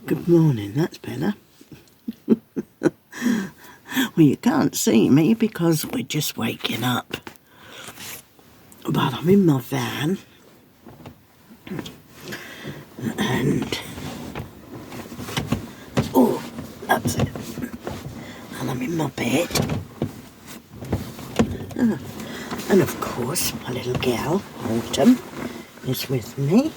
Good morning, that's better. Well, you can't see me because we're just waking up. But I'm in my van and... Oh, that's it. And I'm in my bed. And of course, my little gal, Autumn, is with me.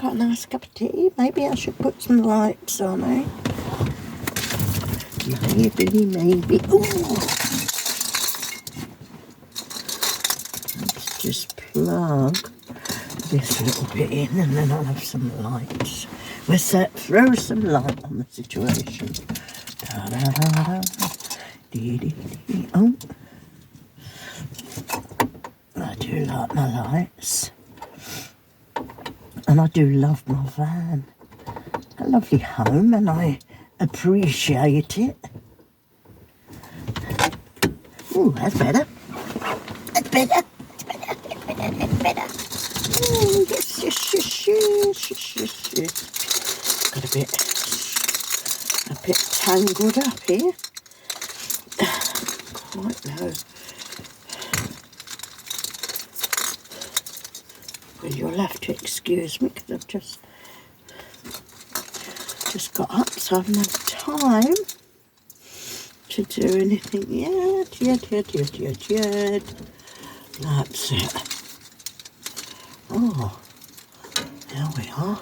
Got a nice cup of tea. Maybe I should put some lights on, eh? Maybe. Ooh! Let's just plug this little bit in and then I'll have some lights. We'll throw some light on the situation. Da, da, da, da. Dee, dee, dee. Oh, I do like my lights. And I do love my van. A lovely home and I appreciate it. Ooh, that's better. That's better. That's better. Ooh, yes. Got a bit tangled up here. Quite low. Well, you'll have to excuse me because I've just got up, so I've no time to do anything yet. That's it. Oh, there we are.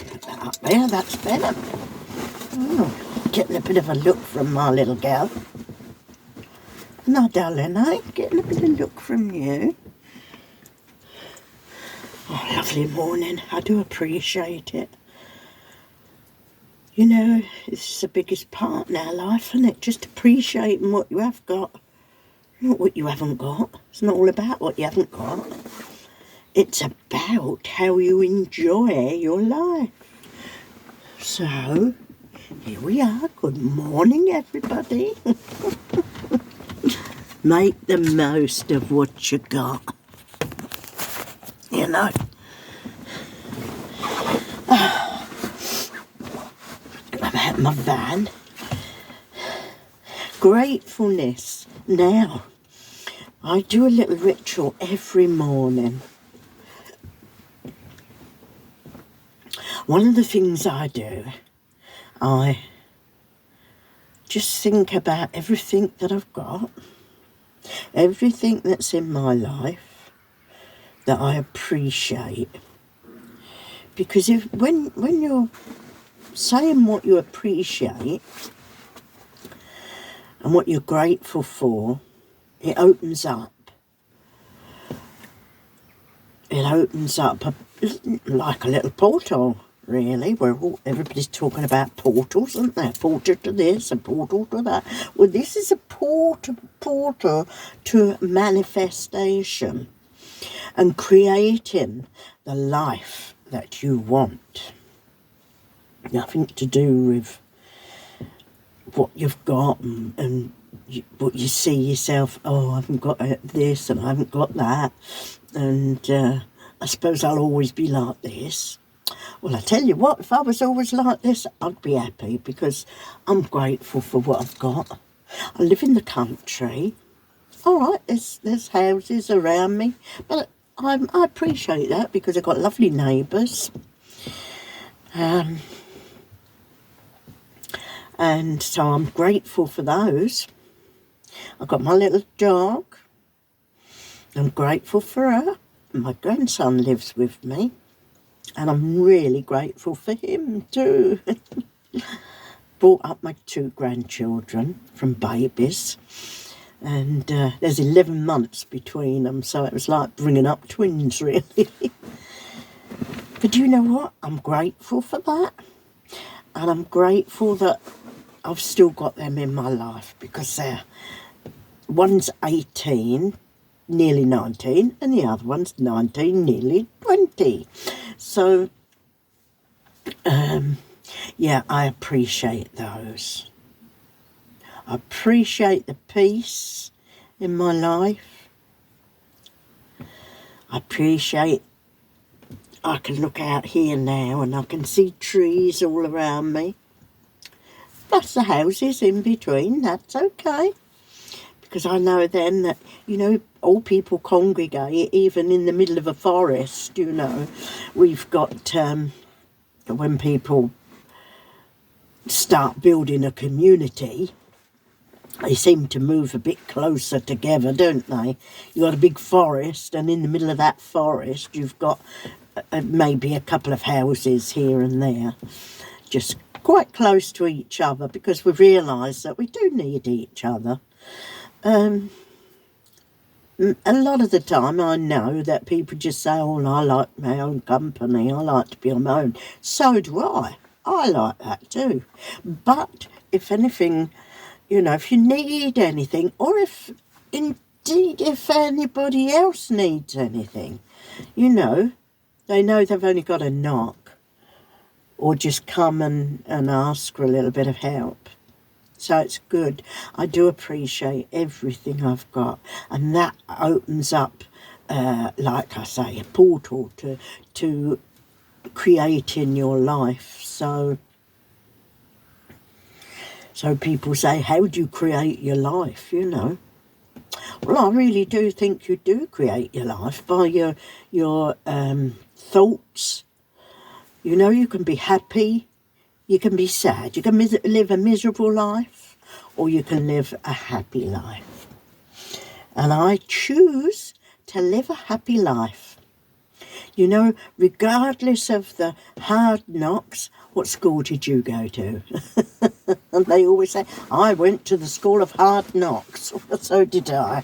Put that up there, that's better. Oh, getting a bit of a look from my little girl. No, darling, I'm getting a bit of look from you. Oh, lovely morning. I do appreciate it. You know, it's the biggest part in our life, isn't it? Just appreciating what you have got, not what you haven't got. It's not all about what you haven't got. It's about how you enjoy your life. So, here we are. Good morning, everybody. Make the most of what you got. You know. I'm at my van. Gratefulness. Now, I do a little ritual every morning. One of the things I do, I just think about everything that I've got, everything that's in my life that I appreciate. Because when you're saying what you appreciate and what you're grateful for, it opens up. It opens up like a little portal, really, where everybody's talking about portals, isn't there? Portal to this, a portal to that. Well, this is a portal to manifestation and creating the life that you want. Nothing to do with what you've got and what you see yourself, oh, I haven't got this and I haven't got that. And I suppose I'll always be like this. Well, I tell you what, if I was always like this, I'd be happy because I'm grateful for what I've got. I live in the country. All right, there's houses around me, but I appreciate that because I've got lovely neighbours. And so I'm grateful for those. I've got my little dog. I'm grateful for her. My grandson lives with me. And I'm really grateful for him too. Brought up my 2 grandchildren from babies. And there's 11 months between them. So it was like bringing up twins, really. But you know what? I'm grateful for that. And I'm grateful that I've still got them in my life because one's 18, nearly 19, and the other one's 19, nearly 20. So, yeah, I appreciate those. I appreciate the peace in my life. I appreciate I can look out here now and I can see trees all around me. Plus the houses in between, that's okay. Because I know then that, all people congregate, even in the middle of a forest, We've got, when people start building a community, they seem to move a bit closer together, don't they? You've got a big forest, and in the middle of that forest, you've got maybe a couple of houses here and there, just quite close to each other, because we've realised that we do need each other. A lot of the time I know that people just say, oh, I like my own company, I like to be on my own. So do I. I like that too. But if anything, if you need anything, or if anybody else needs anything, they know they've only got to knock or just come and ask for a little bit of help. So it's good. I do appreciate everything I've got, and that opens up, like I say, a portal to creating your life. So people say, how do you create your life, Well, I really do think you do create your life by your thoughts. You can be happy, you can be sad, you can live a miserable life, or you can live a happy life. And I choose to live a happy life. Regardless of the hard knocks, what school did you go to? And they always say, I went to the school of hard knocks. So did I.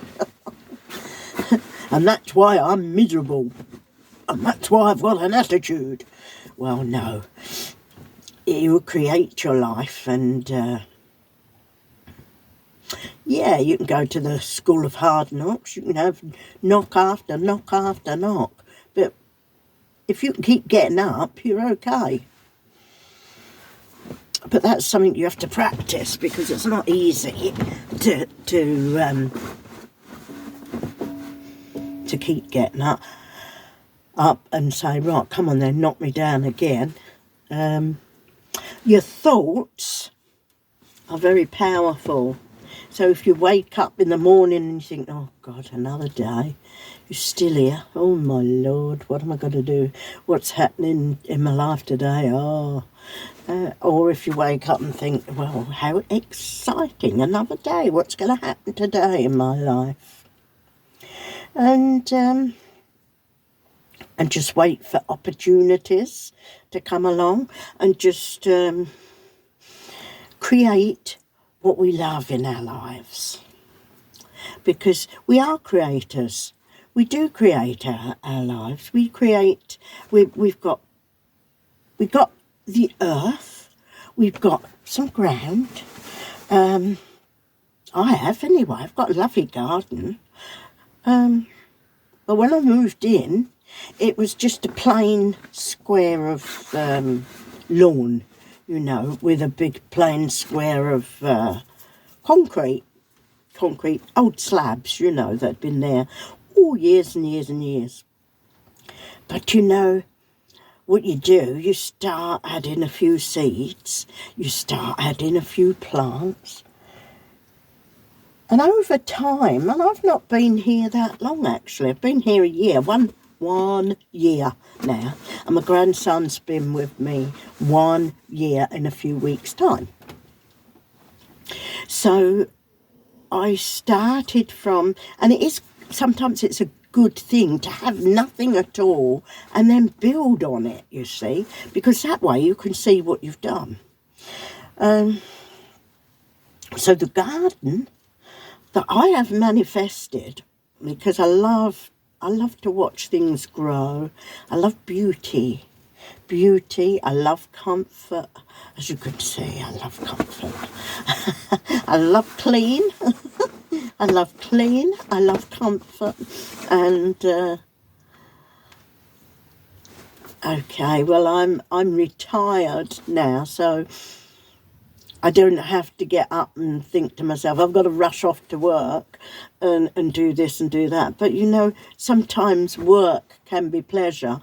And that's why I'm miserable. And that's why I've got an attitude. Well, no. You create your life, and you can go to the school of hard knocks. You can have knock after knock after knock. But if you can keep getting up, you're okay. But that's something you have to practice, because it's not easy to keep getting up and say, right, come on then, knock me down again. Your thoughts are very powerful. So if you wake up in the morning and you think, oh God, another day, you're still here. Oh my Lord, what am I going to do? What's happening in my life today? Or if you wake up and think, well, how exciting, another day. What's going to happen today in my life? And just wait for opportunities to come along, and just create what we love in our lives. Because we are creators. We do create our lives. We've got the earth. We've got some ground. I have anyway. I've got a lovely garden. But when I moved in, it was just a plain square of lawn, with a big plain square of concrete, old slabs, that had been there all years and years and years. But what you do, you start adding a few seeds, you start adding a few plants. And over time, and I've not been here that long actually, I've been here a year, one year now, and my grandson's been with me 1 year in a few weeks' time. So I started from, and sometimes it's a good thing to have nothing at all and then build on it, you see, because that way you can see what you've done. So the garden that I have manifested, because I love to watch things grow. I love beauty. I love comfort. As you could see, I love comfort. I love clean. I love comfort. And okay, well, I'm retired now, so I don't have to get up and think to myself, I've got to rush off to work and do this and do that. But, you know, sometimes work can be pleasure,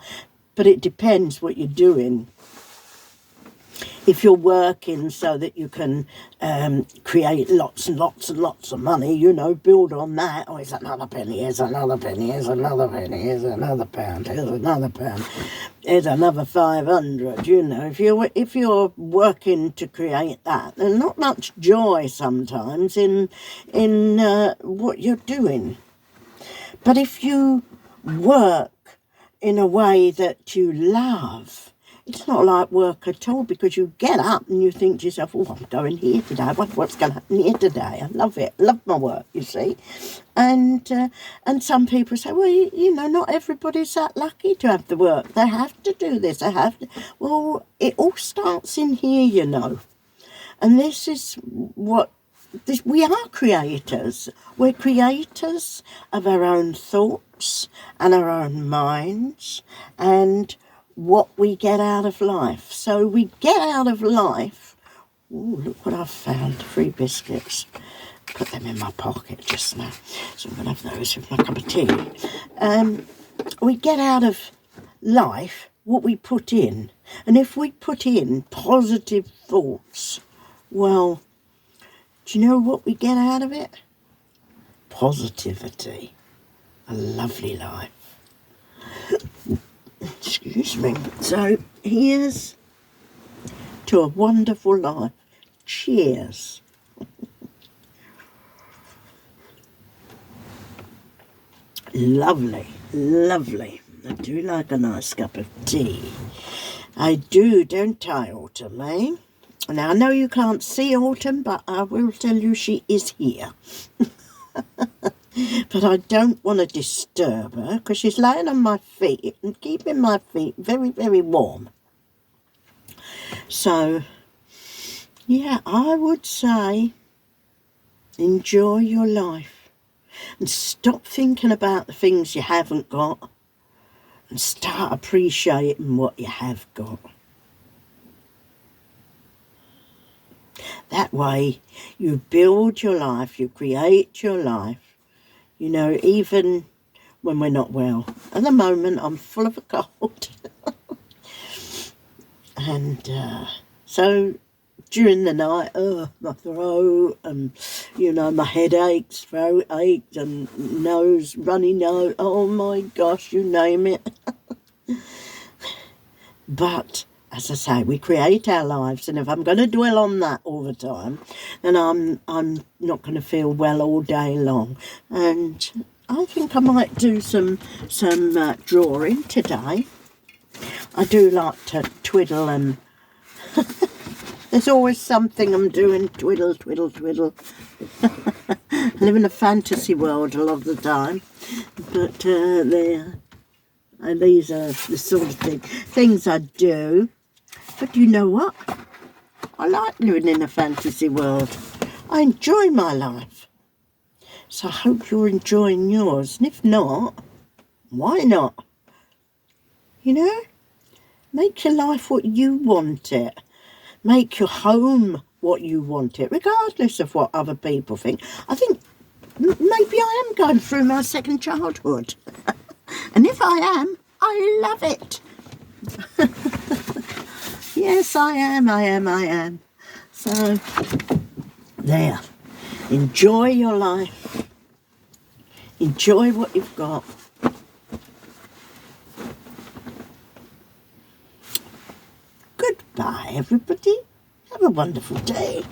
but it depends what you're doing. If you're working so that you can create lots and lots and lots of money, you know, build on that. Oh, here's another penny, here's another penny, here's another penny, here's another pound, here's another pound, here's another 500, you know. If you're working to create that, there's not much joy sometimes in what you're doing. But if you work in a way that you love, it's not like work at all, because you get up and you think to yourself, oh, I'm going here today. What's going to happen here today? I love it. I love my work, you see. And some people say, well, you know, not everybody's that lucky to have the work. They have to do this. They have to. Well, it all starts in here, you know. And this is what... we are creators. We're creators of our own thoughts and our own minds and what we get out of life. So we get out of life... Oh, look what I've found. 3 biscuits. Put them in my pocket just now. So I'm going to have those with my cup of tea. We get out of life what we put in. And if we put in positive thoughts, well, do you know what we get out of it? Positivity. A lovely life. Excuse me. So here's to a wonderful life. Cheers. Lovely, lovely. I do like a nice cup of tea. I do, don't I, Autumn, eh? Now, I know you can't see Autumn, but I will tell you she is here. But I don't want to disturb her, because she's laying on my feet and keeping my feet very, very warm. So, yeah, I would say enjoy your life and stop thinking about the things you haven't got and start appreciating what you have got. That way you build your life, you create your life. You know, even when we're not well. At the moment, I'm full of a cold. And so during the night, my throat and, you know, my head aches, throat aches and nose, runny nose. Oh, my gosh, you name it. But... as I say, we create our lives, and if I'm going to dwell on that all the time, then I'm not going to feel well all day long. And I think I might do some drawing today. I do like to twiddle, and there's always something I'm doing. Twiddle, twiddle, twiddle. I live in a fantasy world a lot of the time, but these are the sort of things I do. But you know what? I like living in a fantasy world. I enjoy my life. So I hope you're enjoying yours. And if not, why not? You know? Make your life what you want it. Make your home what you want it, regardless of what other people think. I think maybe I am going through my second childhood. And if I am, I love it. Yes, I am. So, there. Enjoy your life. Enjoy what you've got. Goodbye, everybody. Have a wonderful day.